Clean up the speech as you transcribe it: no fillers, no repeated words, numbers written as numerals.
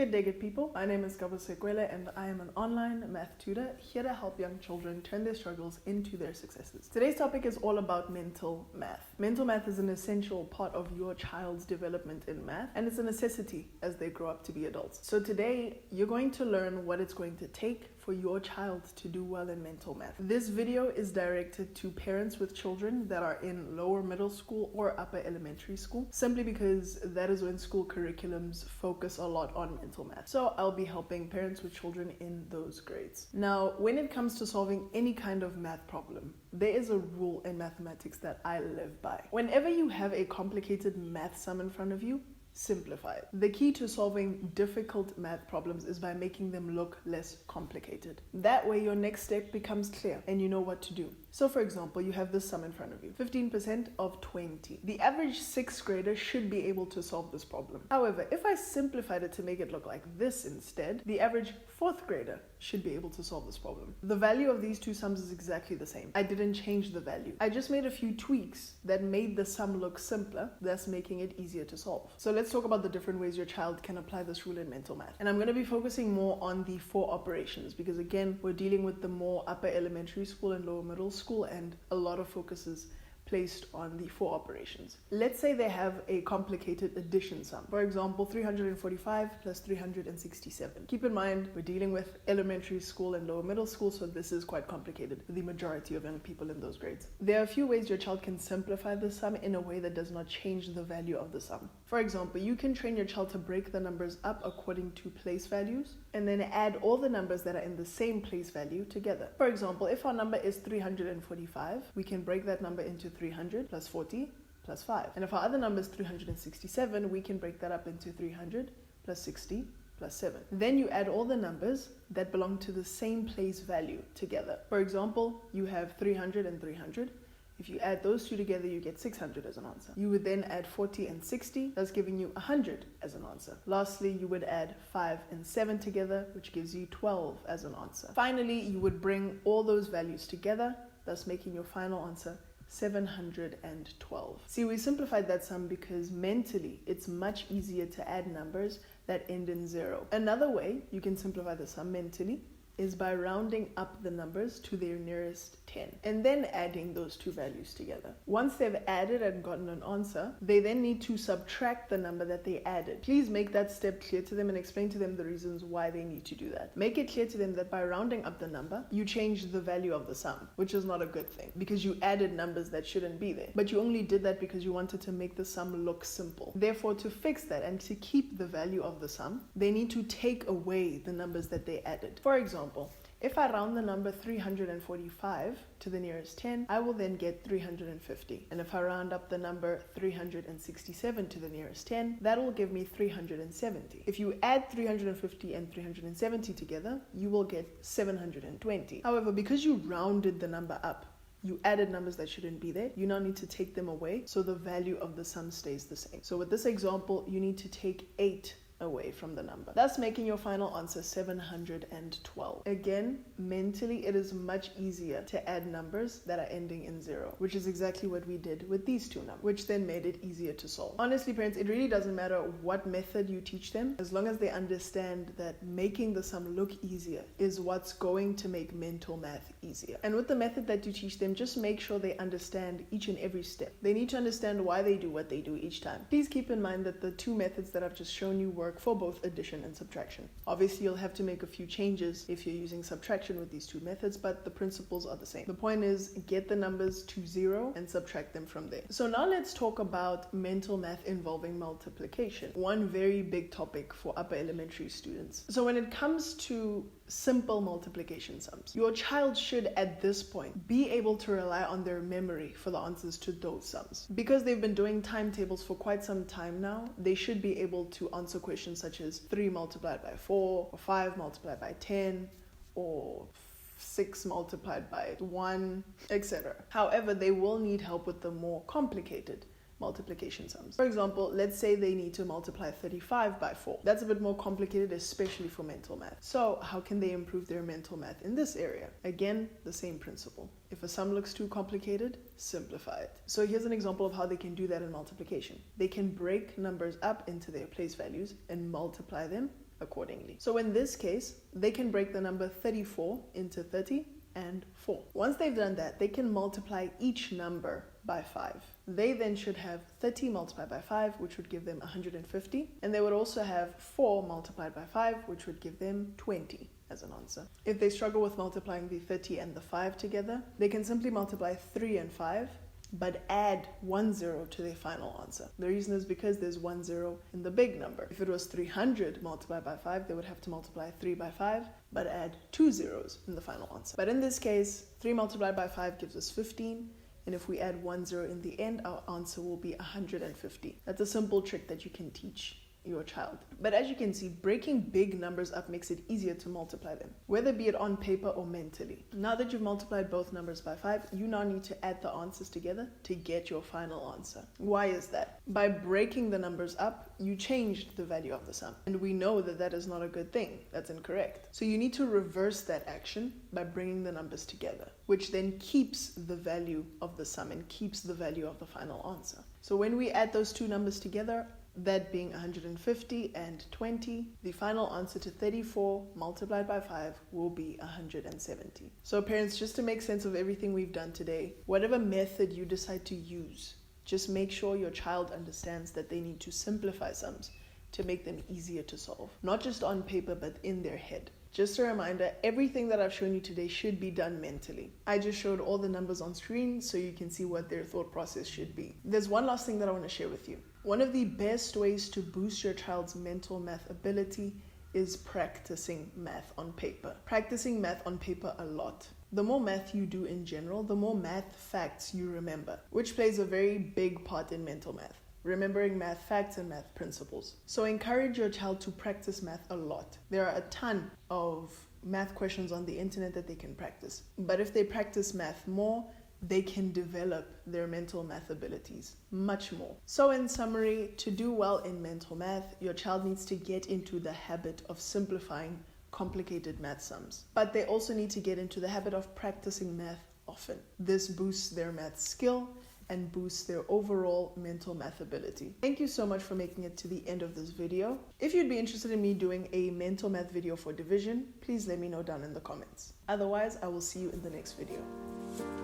Good day, good people. My name is Gabo Sekwele and I am an online math tutor here to help young children turn their struggles into their successes. Today's topic is all about mental math. Mental math is an essential part of your child's development in math, and it's a necessity as they grow up to be adults. So today, you're going to learn what it's going to take for your child to do well in mental math. This video is directed to parents with children that are in lower middle school or upper elementary school, simply because that is when school curriculums focus a lot on mental math. So I'll be helping parents with children in those grades. Now, when it comes to solving any kind of math problem, there is a rule in mathematics that I live by. Whenever you have a complicated math sum in front of you, simplify it. The key to solving difficult math problems is by making them look less complicated. That way your next step becomes clear and you know what to do. So for example, you have this sum in front of you, 15% of 20. The average 6th grader should be able to solve this problem. However, if I simplified it to make it look like this instead, the average 4th grader should be able to solve this problem. The value of these two sums is exactly the same. I didn't change the value. I just made a few tweaks that made the sum look simpler, thus making it easier to solve. So let's talk about the different ways your child can apply this rule in mental math. And I'm going to be focusing more on the 4 operations because again, we're dealing with the more upper elementary school and lower middle school, and a lot of focus is placed on the 4 operations. Let's say they have a complicated addition sum. For example, 345 plus 367. Keep in mind, we're dealing with elementary school and lower middle school, so this is quite complicated for the majority of young people in those grades. There are a few ways your child can simplify the sum in a way that does not change the value of the sum. For example, you can train your child to break the numbers up according to place values and then add all the numbers that are in the same place value together. For example, if our number is 345, we can break that number into 300 plus 40 plus 5. And if our other number is 367, we can break that up into 300 plus 60 plus 7. Then you add all the numbers that belong to the same place value together. For example, you have 300 and 300. If you add those two together, you get 600 as an answer. You would then add 40 and 60, thus giving you 100 as an answer. Lastly, you would add 5 and 7 together, which gives you 12 as an answer. Finally, you would bring all those values together, thus making your final answer 712. See, we simplified that sum because mentally it's much easier to add numbers that end in 0. Another way you can simplify the sum mentally is by rounding up the numbers to their nearest 10 and then adding those two values together. Once they've added and gotten an answer, they then need to subtract the number that they added. Please make that step clear to them and explain to them the reasons why they need to do that. Make it clear to them that by rounding up the number, you change the value of the sum, which is not a good thing because you added numbers that shouldn't be there. But you only did that because you wanted to make the sum look simple. Therefore, to fix that and to keep the value of the sum, they need to take away the numbers that they added. For example, if I round the number 345 to the nearest 10, I will then get 350. And if I round up the number 367 to the nearest 10, that will give me 370. If you add 350 and 370 together, you will get 720. However, because you rounded the number up, you added numbers that shouldn't be there, you now need to take them away so the value of the sum stays the same. So with this example, you need to take 8 away from the number, thus making your final answer 712. Again, mentally it is much easier to add numbers that are ending in 0, which is exactly what we did with these two numbers, which then made it easier to solve. Honestly, parents, it really doesn't matter what method you teach them, as long as they understand that making the sum look easier is what's going to make mental math easier. And with the method that you teach them, just make sure they understand each and every step. They need to understand why they do what they do each time. Please keep in mind that the two methods that I've just shown you work for both addition and subtraction. Obviously, you'll have to make a few changes if you're using subtraction with these two methods, but the principles are the same. The point is, get the numbers to 0 and subtract them from there. So now let's talk about mental math involving multiplication, one very big topic for upper elementary students. So when it comes to simple multiplication sums, your child should at this point be able to rely on their memory for the answers to those sums. Because they've been doing timetables for quite some time now, they should be able to answer questions such as 3 multiplied by 4, or 5 multiplied by 10, or 6 multiplied by 1, etc. However, they will need help with the more complicated multiplication sums. For example, let's say they need to multiply 35 by 4. That's a bit more complicated, especially for mental math. So how can they improve their mental math in this area? Again, the same principle. If a sum looks too complicated, simplify it. So here's an example of how they can do that in multiplication. They can break numbers up into their place values and multiply them accordingly. So in this case, they can break the number 34 into 30 and 4. Once they've done that, they can multiply each number by 5. They then should have 30 multiplied by 5, which would give them 150. And they would also have 4 multiplied by 5, which would give them 20 as an answer. If they struggle with multiplying the 30 and the 5 together, they can simply multiply 3 and 5, but add 1 0 to their final answer. The reason is because there's 1 0 in the big number. If it was 300 multiplied by 5, they would have to multiply 3 by 5, but add 2 zeros in the final answer. But in this case, 3 multiplied by 5 gives us 15. And if we add 1 0 in the end, our answer will be 150. That's a simple trick that you can teach your child. But as you can see, breaking big numbers up makes it easier to multiply them, whether be it on paper or mentally. Now that you've multiplied both numbers by 5, you now need to add the answers together to get your final answer. Why is that? By breaking the numbers up, you changed the value of the sum. And we know that that is not a good thing. That's incorrect. So you need to reverse that action by bringing the numbers together, which then keeps the value of the sum and keeps the value of the final answer. So when we add those two numbers together, that being 150 and 20, the final answer to 34 multiplied by 5 will be 170. So parents, just to make sense of everything we've done today, whatever method you decide to use, just make sure your child understands that they need to simplify sums to make them easier to solve. Not just on paper, but in their head. Just a reminder, everything that I've shown you today should be done mentally. I just showed all the numbers on screen so you can see what their thought process should be. There's one last thing that I want to share with you. One of the best ways to boost your child's mental math ability is practicing math on paper. Practicing math on paper a lot. The more math you do in general, the more math facts you remember, which plays a very big part in mental math. Remembering math facts and math principles. So encourage your child to practice math a lot. There are a ton of math questions on the internet that they can practice. But if they practice math more, they can develop their mental math abilities much more. So in summary, to do well in mental math, your child needs to get into the habit of simplifying complicated math sums. But they also need to get into the habit of practicing math often. This boosts their math skill and boost their overall mental math ability. Thank you so much for making it to the end of this video. If you'd be interested in me doing a mental math video for division, please let me know down in the comments. Otherwise, I will see you in the next video.